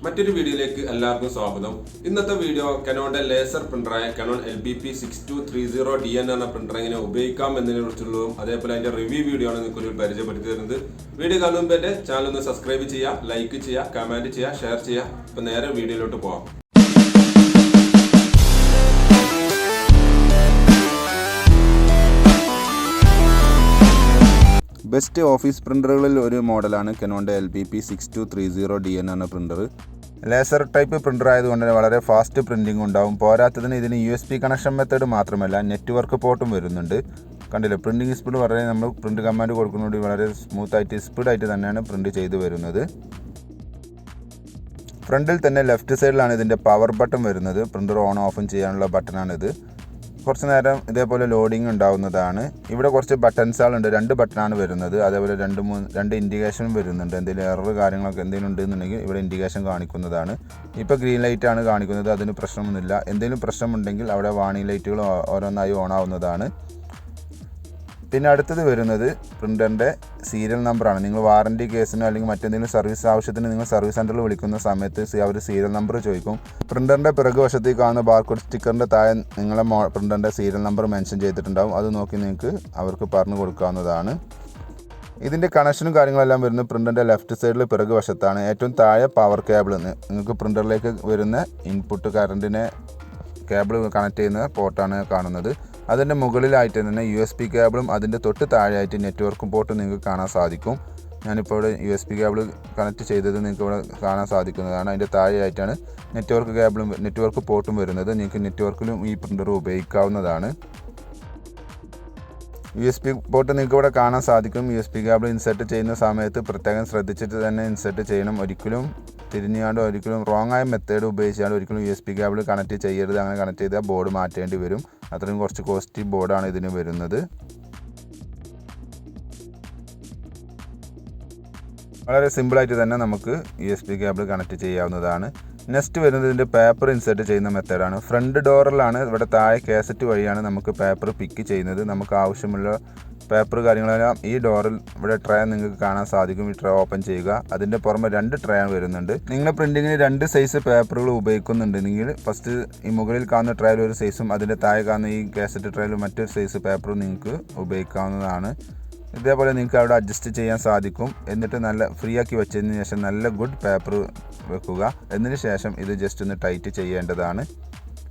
മറ്റൊരു വീഡിയോയിലേക്ക് എല്ലാവർക്കും സ്വാഗതം. ഇന്നത്തെ വീഡിയോ Canonന്റെ ലേസർ പ്രിന്ററായ Canon LBP6230dn എന്ന പ്രിന്റർ എങ്ങനെ ഉപയോഗിക്കാം എന്നതിനെ കുറിച്ചുള്ളതും അതേപോലെ അതിന്റെ റിവ്യൂ വീഡിയോ ആണ് നിങ്ങൾക്ക് പരിചയപ്പെടുത്തി തരുന്നത്. വീഡിയോ കാണുന്നതിന് മുമ്പ് എന്റെ ചാനൽ ഒന്ന് സബ്സ്ക്രൈബ് ചെയ്യുക, ലൈക്ക് ചെയ്യുക, കമന്റ് ചെയ്യുക, ഷെയർ ചെയ്യുക. അപ്പോൾ നേരെ വീഡിയോയിലോട്ട് പോകാം. ബെസ്റ്റ് ഓഫീസ് പ്രിൻ്ററുകളിൽ ഒരു മോഡലാണ് Canonന്റെ LBP6230dn എന്ന പ്രിൻ്റർ. ലേസർ ടൈപ്പ് പ്രിൻ്റർ ആയതുകൊണ്ട് തന്നെ വളരെ ഫാസ്റ്റ് പ്രിൻറ്റിംഗ് ഉണ്ടാവും. പോരാത്തതിന് ഇതിന് USB കണക്ഷൻ മെത്തേഡ് മാത്രമല്ല നെറ്റ്വർക്ക് പോർട്ടും വരുന്നുണ്ട്. കണ്ടില്ലേ, പ്രിൻറ്റിംഗ് സ്പീഡ് വളരെ നമ്മൾ പ്രിൻറ്റ് കമാൻഡ് കൊടുക്കുന്നതുകൊണ്ട് വളരെ സ്മൂത്തായിട്ട് സ്പീഡായിട്ട് തന്നെയാണ് പ്രിൻറ്റ് ചെയ്ത് വരുന്നത്. ഫ്രണ്ടിൽ തന്നെ ലെഫ്റ്റ് സൈഡിലാണ് ഇതിൻ്റെ പവർ ബട്ടൺ വരുന്നത്. പ്രിൻ്റർ ഓൺ ഓഫും ചെയ്യാനുള്ള ബട്ടണാണിത്. കുറച്ച് നേരം ഇതേപോലെ ലോഡിങ് ഉണ്ടാവുന്നതാണ്. ഇവിടെ കുറച്ച് ബട്ടൺസുകളുണ്ട്, 2 ബട്ടണാണ് വരുന്നത്. അതേപോലെ 2 ഇൻഡിക്കേഷനും വരുന്നുണ്ട്. എന്തെങ്കിലും എറർ കാര്യങ്ങളൊക്കെ എന്തെങ്കിലും ഉണ്ടെന്നുണ്ടെങ്കിൽ ഇവിടെ ഇൻഡിക്കേഷൻ കാണിക്കുന്നതാണ്. ഇപ്പോൾ ഗ്രീൻ ലൈറ്റ് ആണ് കാണിക്കുന്നത്, അതിന് പ്രശ്നമൊന്നുമില്ല. എന്തെങ്കിലും പ്രശ്നമുണ്ടെങ്കിൽ അവിടെ വാണിംഗ് ലൈറ്റുകൾ ഓരോന്നായി ഓൺ ആവുന്നതാണ്. പിന്നെ അടുത്തത് വരുന്നത് പ്രിൻ്ററിൻ്റെ സീരിയൽ നമ്പറാണ്. നിങ്ങൾ വാറൻറ്റി കേസിനോ അല്ലെങ്കിൽ മറ്റെന്തെങ്കിലും സർവീസ് ആവശ്യത്തിന് നിങ്ങൾ സർവീസ് സെൻറ്ററിൽ വിളിക്കുന്ന സമയത്ത് അവർ സീരിയൽ നമ്പർ ചോദിക്കും. പ്രിൻ്ററിൻ്റെ പിറകുവശത്തേക്ക് കാണുന്ന ബാർകോഡ് സ്റ്റിക്കറിൻ്റെ താഴെ നിങ്ങളെ പ്രിൻ്ററിൻ്റെ സീരിയൽ നമ്പർ മെൻഷൻ ചെയ്തിട്ടുണ്ടാവും. അത് നോക്കി നിങ്ങൾക്ക് അവർക്ക് പറഞ്ഞു കൊടുക്കാവുന്നതാണ്. ഇതിൻ്റെ കണക്ഷനും കാര്യങ്ങളെല്ലാം വരുന്നത് പ്രിൻ്ററിൻ്റെ ലെഫ്റ്റ് സൈഡിൽ പിറകുവശത്താണ്. ഏറ്റവും താഴെ പവർ കേബിൾ, നിങ്ങൾക്ക് പ്രിൻ്ററിലേക്ക് വരുന്ന ഇൻപുട്ട് കറണ്ടിനെ കേബിൾ കണക്ട് ചെയ്യുന്ന പോർട്ടാണ് കാണുന്നത്. അതിൻ്റെ മുകളിലായിട്ട് തന്നെ USB കേബിളും അതിൻ്റെ തൊട്ട് താഴെയായിട്ട് നെറ്റ്വർക്ക് പോർട്ടും നിങ്ങൾക്ക് കാണാൻ സാധിക്കും. ഞാനിപ്പോൾ ഇവിടെ USB കേബിൾ കണക്ട് ചെയ്തത് നിങ്ങൾക്ക് ഇവിടെ കാണാൻ സാധിക്കുന്നതാണ്. അതിൻ്റെ താഴെയായിട്ടാണ് നെറ്റ്വർക്ക് പോർട്ടും വരുന്നത്. നിങ്ങൾക്ക് നെറ്റ്വർക്കിലും ഈ പ്രിൻ്റർ ഉപയോഗിക്കാവുന്നതാണ്. USB പോർട്ട് നിങ്ങൾക്ക് ഇവിടെ കാണാൻ സാധിക്കും. USB കേബിൾ ഇൻസെർട്ട് ചെയ്യുന്ന സമയത്ത് പ്രത്യേകം ശ്രദ്ധിച്ചിട്ട് തന്നെ ഇൻസെർട്ട് ചെയ്യണം. ഒരിക്കലും തിരിഞ്ഞാണ്ട് ഒരിക്കലും റോങ് ആയ മെത്തേഡ് ഉപയോഗിച്ചാണ്ട് ഒരിക്കലും USB കേബിൾ കണക്ട് ചെയ്യരുത്. അങ്ങനെ കണക്ട് ചെയ്താൽ ബോർഡ് മാറ്റേണ്ടി വരും. അത്രയും കുറച്ച് കോസ്റ്റ്ലി ബോർഡാണ് ഇതിന് വരുന്നത്. വളരെ സിമ്പിളായിട്ട് തന്നെ നമുക്ക് USB കേബിൾ കണക്ട് ചെയ്യാവുന്നതാണ്. നെക്സ്റ്റ് വരുന്നത് ഇതിൻ്റെ പേപ്പർ ഇൻസെർട്ട് ചെയ്യുന്ന മെത്തേഡാണ്. ഫ്രണ്ട് ഡോറിലാണ് ഇവിടെ താഴെ കാസറ്റ് വഴിയാണ് നമുക്ക് പേപ്പർ പിക്ക് ചെയ്യുന്നത്. നമുക്ക് ആവശ്യമുള്ള പേപ്പർ കാര്യങ്ങളെല്ലാം ഈ ഡോറിൽ ഇവിടെ ട്രേ നിങ്ങൾക്ക് കാണാൻ സാധിക്കും. ഈ ട്രേ ഓപ്പൺ ചെയ്യുക. അതിൻ്റെ പുറമെ 2 ട്രേ വരുന്നുണ്ട്. നിങ്ങൾ പ്രിൻറ്റിങ്ങിന് 2 സൈസ് പേപ്പറുകൾ ഉപയോഗിക്കുന്നുണ്ടെങ്കിൽ ഫസ്റ്റ് ഈ മുകളിൽ കാണുന്ന ട്രേയിൽ ഒരു സൈസും അതിൻ്റെ താഴെ കാണുന്ന ഈ കാസറ്റ് ട്രേയിൽ മറ്റൊരു സൈസ് പേപ്പറും നിങ്ങൾക്ക് ഉപയോഗിക്കാവുന്നതാണ്. ഇതേപോലെ നിങ്ങൾക്ക് അവിടെ അഡ്ജസ്റ്റ് ചെയ്യാൻ സാധിക്കും. എന്നിട്ട് നല്ല ഫ്രീ ആക്കി വെച്ചതിന് ശേഷം നല്ല ഗുഡ് പേപ്പർ വെക്കുക. എന്നതിന് ശേഷം ഇത് ജസ്റ്റ് ഒന്ന് ടൈറ്റ് ചെയ്യേണ്ടതാണ്.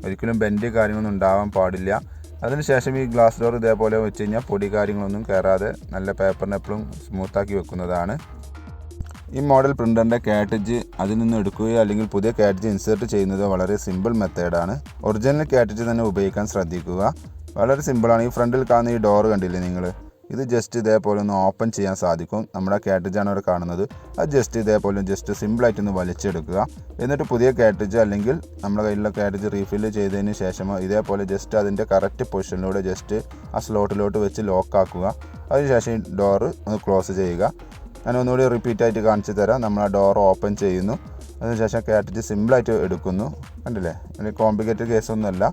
ഒരിക്കലും ബെൻഡ് കാര്യങ്ങളൊന്നും ഉണ്ടാവാൻ പാടില്ല. അതിനുശേഷം ഈ ഗ്ലാസ് ഡോർ ഇതേപോലെ വെച്ച് കഴിഞ്ഞാൽ പൊടി കാര്യങ്ങളൊന്നും കയറാതെ നല്ല പേപ്പറിനെ എപ്പോഴും സ്മൂത്താക്കി വെക്കുന്നതാണ്. ഈ മോഡൽ പ്രിൻ്ററിൻ്റെ കാർട്രിഡ്ജ് അതിൽ നിന്ന് എടുക്കുകയോ അല്ലെങ്കിൽ പുതിയ കാർട്രിഡ്ജ് ഇൻസേർട്ട് ചെയ്യുന്നത് വളരെ സിമ്പിൾ മെത്തേഡാണ്. ഒറിജിനൽ കാർട്രിഡ്ജ് തന്നെ ഉപയോഗിക്കാൻ ശ്രദ്ധിക്കുക. വളരെ സിമ്പിളാണ്. ഈ ഫ്രണ്ടിൽ കാണുന്ന ഈ ഡോർ കണ്ടില്ലേ നിങ്ങൾ, ഇത് ജസ്റ്റ് ഇതേപോലെ ഒന്ന് ഓപ്പൺ ചെയ്യാൻ സാധിക്കും. നമ്മുടെ കാർട്രിഡ്ജാണ് അവിടെ കാണുന്നത്. അത് ജസ്റ്റ് ഇതേപോലെ സിമ്പിളായിട്ടൊന്ന് വലിച്ചെടുക്കുക. എന്നിട്ട് പുതിയ കാർട്രിഡ്ജ് അല്ലെങ്കിൽ നമ്മുടെ കയ്യിലുള്ള കാർട്രിഡ്ജ് റീഫില്ല് ചെയ്തതിന് ശേഷമോ ഇതേപോലെ ജസ്റ്റ് അതിൻ്റെ കറക്റ്റ് പൊസിഷനിലൂടെ ജസ്റ്റ് ആ സ്ലോട്ടിലോട്ട് വെച്ച് ലോക്കാക്കുക. അതിനുശേഷം ഈ ഡോറ് ഒന്ന് ക്ലോസ് ചെയ്യുക. ഞാൻ ഒന്നുകൂടി റിപ്പീറ്റായിട്ട് കാണിച്ചു തരാം. നമ്മൾ ആ ഡോർ ഓപ്പൺ ചെയ്യുന്നു. അതിനുശേഷം കാർട്രിഡ്ജ് സിമ്പിളായിട്ട് എടുക്കുന്നു. കണ്ടില്ലേ, അല്ലെങ്കിൽ കോംപ്ലിക്കേറ്റഡ് കേസൊന്നുമല്ല.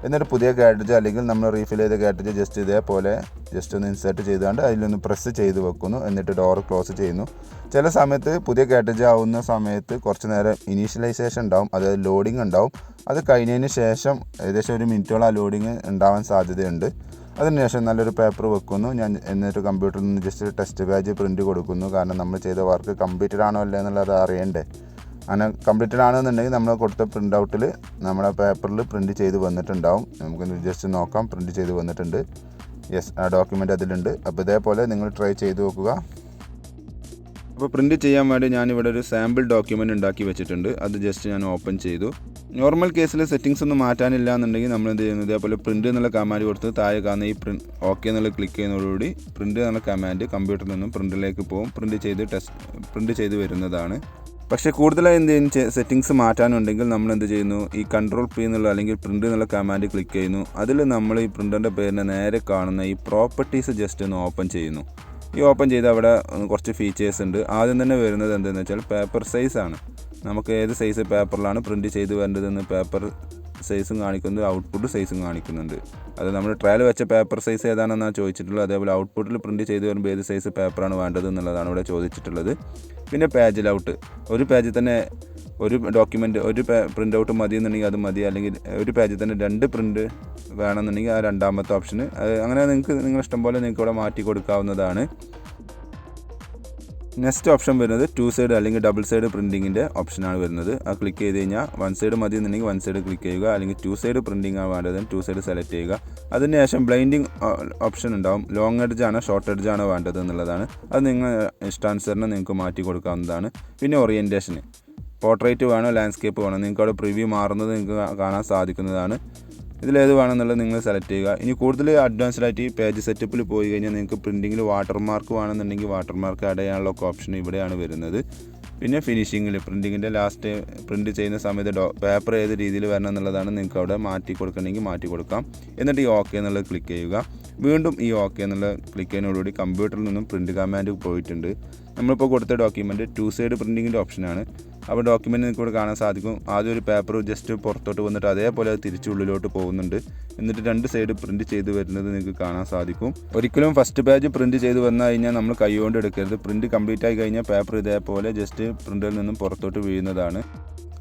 എന്നിട്ട് പുതിയ കാർട്രിഡ്ജ് അല്ലെങ്കിൽ നമ്മൾ റീഫിൽ ചെയ്ത കാർട്രിഡ്ജ് ജസ്റ്റ് ഇതേപോലെ ജസ്റ്റ് ഒന്ന് ഇൻസേർട്ട് ചെയ്തുകൊണ്ട് അതിലൊന്ന് പ്രസ് ചെയ്ത് വെക്കുന്നു. എന്നിട്ട് ഡോർ ക്ലോസ് ചെയ്യുന്നു. ചില സമയത്ത് പുതിയ കാർട്രിഡ്ജ് ആവുന്ന സമയത്ത് കുറച്ച് നേരം ഇനീഷ്യലൈസേഷൻ ഉണ്ടാവും, അതായത് ലോഡിങ് ഉണ്ടാവും. അത് കഴിഞ്ഞതിന് ശേഷം ഏകദേശം 1 മിനിറ്റോളം ആ ലോഡിങ് ഉണ്ടാവാൻ സാധ്യതയുണ്ട്. അതിനുശേഷം നല്ലൊരു പേപ്പർ വെക്കുന്നു. എന്നിട്ട് കമ്പ്യൂട്ടറിൽ നിന്ന് ജസ്റ്റ് ടെസ്റ്റ് പേജ് പ്രിൻറ്റ് കൊടുക്കുന്നു. കാരണം നമ്മൾ ചെയ്ത വർക്ക് കംപ്ലീറ്റഡ് ആണോ അല്ലേ എന്നുള്ളത് അറിയണ്ടേ. അങ്ങനെ കംപ്ലീറ്റഡ് ആണെന്നുണ്ടെങ്കിൽ നമ്മൾ കൊടുത്ത പ്രിൻ്റ് ഔട്ടിൽ നമ്മുടെ പേപ്പറിൽ പ്രിൻറ്റ് ചെയ്ത് വന്നിട്ടുണ്ടാവും. നമുക്ക് ജസ്റ്റ് നോക്കാം, പ്രിൻറ്റ് ചെയ്ത് വന്നിട്ടുണ്ട്. യെസ്, ആ ഡോക്യുമെൻ്റ് അതിലുണ്ട്. അപ്പോൾ ഇതേപോലെ നിങ്ങൾ ട്രൈ ചെയ്ത് നോക്കുക. അപ്പോൾ പ്രിൻറ്റ് ചെയ്യാൻ വേണ്ടി ഞാനിവിടെ ഒരു സാമ്പിൾ ഡോക്യുമെൻ്റ് ഉണ്ടാക്കി വെച്ചിട്ടുണ്ട്. അത് ജസ്റ്റ് ഞാൻ ഓപ്പൺ ചെയ്തു. നോർമൽ കേസിൽ സെറ്റിങ്സ് ഒന്നും മാറ്റാനില്ല എന്നുണ്ടെങ്കിൽ നമ്മൾ എന്ത് ചെയ്യുന്നു, ഇതേപോലെ പ്രിൻറ്റ് എന്നുള്ള കമാൻഡ് കൊടുത്ത് താഴെ കാണുന്ന ഈ ഓക്കെ എന്നുള്ള ക്ലിക്ക് ചെയ്യുന്നതോടുകൂടി പ്രിൻറ്റ് എന്നുള്ള കമാൻഡ് കമ്പ്യൂട്ടറിൽ നിന്നും പ്രിൻ്റിലേക്ക് പോകും. പ്രിൻറ്റ് ചെയ്ത് വരുന്നതാണ്. പക്ഷേ കൂടുതലായി എന്തെങ്കിലും സെറ്റിങ്സ് മാറ്റാനുണ്ടെങ്കിൽ നമ്മൾ എന്ത് ചെയ്യുന്നു, ഈ കൺട്രോൾ P എന്നുള്ള അല്ലെങ്കിൽ പ്രിൻ്റ് എന്നുള്ള കമാൻഡ് ക്ലിക്ക് ചെയ്യുന്നു. അതിൽ നമ്മൾ ഈ പ്രിൻ്ററിൻ്റെ പേരിന് നേരെ കാണുന്ന ഈ പ്രോപ്പർട്ടീസ് ജസ്റ്റ് ഒന്ന് ഓപ്പൺ ചെയ്യുന്നു. ഈ ഓപ്പൺ ചെയ്ത് അവിടെ കുറച്ച് ഫീച്ചേഴ്സ് ഉണ്ട്. ആദ്യം തന്നെ വരുന്നത് എന്താണെന്ന് വെച്ചാൽ പേപ്പർ സൈസാണ്. നമുക്ക് ഏത് സൈസ് പേപ്പറിലാണ് പ്രിൻറ്റ് ചെയ്ത് വരേണ്ടതെന്ന് പേപ്പർ സൈസും കാണിക്കുന്നത്, ഔട്ട്പുട്ട് സൈസും കാണിക്കുന്നുണ്ട്. അത് നമ്മൾ ട്രയൽ വെച്ച പേപ്പർ സൈസ് ഏതാണെന്നാണ് ചോദിച്ചിട്ടുള്ളത്. അതേപോലെ ഔട്ട്പുട്ടിൽ പ്രിൻറ്റ് ചെയ്ത് വരുമ്പോൾ ഏത് സൈസ് പേപ്പറാണ് വേണ്ടത് എന്നുള്ളതാണ് ഇവിടെ ചോദിച്ചിട്ടുള്ളത്. പിന്നെ പേജ് ലൗട്ട്, ഒരു പേജിൽ തന്നെ ഒരു ഡോക്യുമെൻ്റ് ഒരു പ്രിൻ്റ് ഔട്ട് മതി എന്നുണ്ടെങ്കിൽ അത് മതി, അല്ലെങ്കിൽ ഒരു പേജിൽ തന്നെ 2 പ്രിൻ്റ് വേണമെന്നുണ്ടെങ്കിൽ ആ രണ്ടാമത്തെ ഓപ്ഷന് അങ്ങനെ നിങ്ങൾക്ക് നിങ്ങളുടെ ഇഷ്ടം പോലെ നിങ്ങൾക്ക് ഇവിടെ മാറ്റി കൊടുക്കാവുന്നതാണ്. നെക്സ്റ്റ് ഓപ്ഷൻ വരുന്നത് 2 സൈഡ് അല്ലെങ്കിൽ ഡബിൾ സൈഡ് പ്രിൻറ്റിങ്ങിൻ്റെ ഓപ്ഷനാണ് വരുന്നത്. ആ ക്ലിക്ക് ചെയ്ത് കഴിഞ്ഞാൽ 1 സൈഡ് മതി എന്നുണ്ടെങ്കിൽ 1 സൈഡ് ക്ലിക്ക് ചെയ്യുക, അല്ലെങ്കിൽ 2 സൈഡ് പ്രിൻറ്റിംഗ് ആണ് വേണ്ടത് 2 സൈഡ് സെലക്ട് ചെയ്യുക. അതിനുശേഷം ബ്ലൈൻഡിങ് ഓപ്ഷൻ ഉണ്ടാവും. ലോങ് എഡ്ജാണോ ഷോർട്ട് എഡ്ജാണോ വേണ്ടത് എന്നുള്ളതാണ്. അത് നിങ്ങൾ ഇഷ്ടാനുസരണം നിങ്ങൾക്ക് മാറ്റി കൊടുക്കാവുന്നതാണ്. പിന്നെ ഓറിയൻറ്റേഷൻ, പോർട്രേറ്റ് വേണോ ലാൻഡ്സ്കേപ്പ് വേണോ, നിങ്ങൾക്ക് അവിടെ പ്രിവ്യൂ മാറുന്നത് നിങ്ങൾക്ക് കാണാൻ സാധിക്കുന്നതാണ്. ഇതിലേത് വേണമെന്നുള്ളത് നിങ്ങൾ സെലക്ട് ചെയ്യുക. ഇനി കൂടുതൽ അഡ്വാൻസ്ഡ് ആയിട്ട് ഈ പേജ് സെറ്റപ്പിൽ പോയി കഴിഞ്ഞാൽ നിങ്ങൾക്ക് പ്രിൻറ്റിങ്ങിൽ വാട്ടർമാർക്ക് വേണമെന്നുണ്ടെങ്കിൽ വാട്ടർമാർക്ക് ആഡ് ചെയ്യാനുള്ള ഓപ്ഷൻ ഇവിടെയാണ് വരുന്നത്. പിന്നെ ഫിനിഷിങ്ങിൽ പ്രിൻറ്റിങ്ങിൻ്റെ ലാസ്റ്റ് പ്രിൻറ്റ് ചെയ്യുന്ന സമയത്ത് പേപ്പർ ഏത് രീതിയിൽ വരണം എന്നുള്ളതാണ്. നിങ്ങൾക്ക് അവിടെ മാറ്റി കൊടുക്കണമെങ്കിൽ മാറ്റി കൊടുക്കാം. എന്നിട്ട് ഈ ഓക്കെ എന്നുള്ളത് ക്ലിക്ക് ചെയ്യുക. വീണ്ടും ഈ ഓക്കെ എന്നുള്ള ക്ലിക്ക് ചെയ്യുന്നതോടുകൂടി കമ്പ്യൂട്ടറിൽ നിന്നും പ്രിൻറ്റ് കമാൻഡ് പോയിട്ടുണ്ട്. നമ്മളിപ്പോൾ കൊടുത്ത ഡോക്യുമെൻറ്റ് 2 സൈഡ് പ്രിൻറ്റിങ്ങിൻ്റെ ഓപ്ഷനാണ്. അപ്പോൾ ഡോക്യുമെൻറ്റ് നിങ്ങൾക്ക് ഇവിടെ കാണാൻ സാധിക്കും. ആദ്യം ഒരു പേപ്പർ ജസ്റ്റ് പുറത്തോട്ട് വന്നിട്ട് അതേപോലെ അത് തിരിച്ചുള്ളിലോട്ട് പോകുന്നുണ്ട്. എന്നിട്ട് 2 സൈഡ് പ്രിൻറ്റ് ചെയ്ത് വരുന്നത് നിങ്ങൾക്ക് കാണാൻ സാധിക്കും. ഒരിക്കലും ഫസ്റ്റ് പേജ് പ്രിൻറ്റ് ചെയ്ത് വന്നു കഴിഞ്ഞാൽ നമ്മൾ കൈകൊണ്ട് എടുക്കരുത്. പ്രിൻറ്റ് കംപ്ലീറ്റ് ആയി കഴിഞ്ഞാൽ പേപ്പർ ഇതേപോലെ ജസ്റ്റ് പ്രിൻ്ററിൽ നിന്നും പുറത്തോട്ട് വീഴുന്നതാണ്.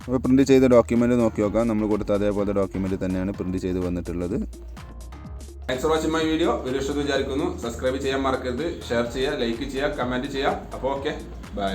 അപ്പോൾ പ്രിൻറ്റ് ചെയ്ത ഡോക്യുമെൻറ്റ് നോക്കി നോക്കാം. നമ്മൾ കൊടുത്ത അതേപോലെ ഡോക്യുമെൻറ്റ് തന്നെയാണ് പ്രിൻറ്റ് ചെയ്ത് വന്നിട്ടുള്ളത്. Thanks for watching my video ഇഷ്ടമെന്ന് വിചാരിക്കുന്നു. സബ്സ്ക്രൈബ് ചെയ്യാൻ മറക്കരുത്, ഷെയർ ചെയ്യുക, ലൈക്ക് ചെയ്യുക, കമൻറ്റ് ചെയ്യുക. അപ്പോൾ ഓക്കെ, ബൈ.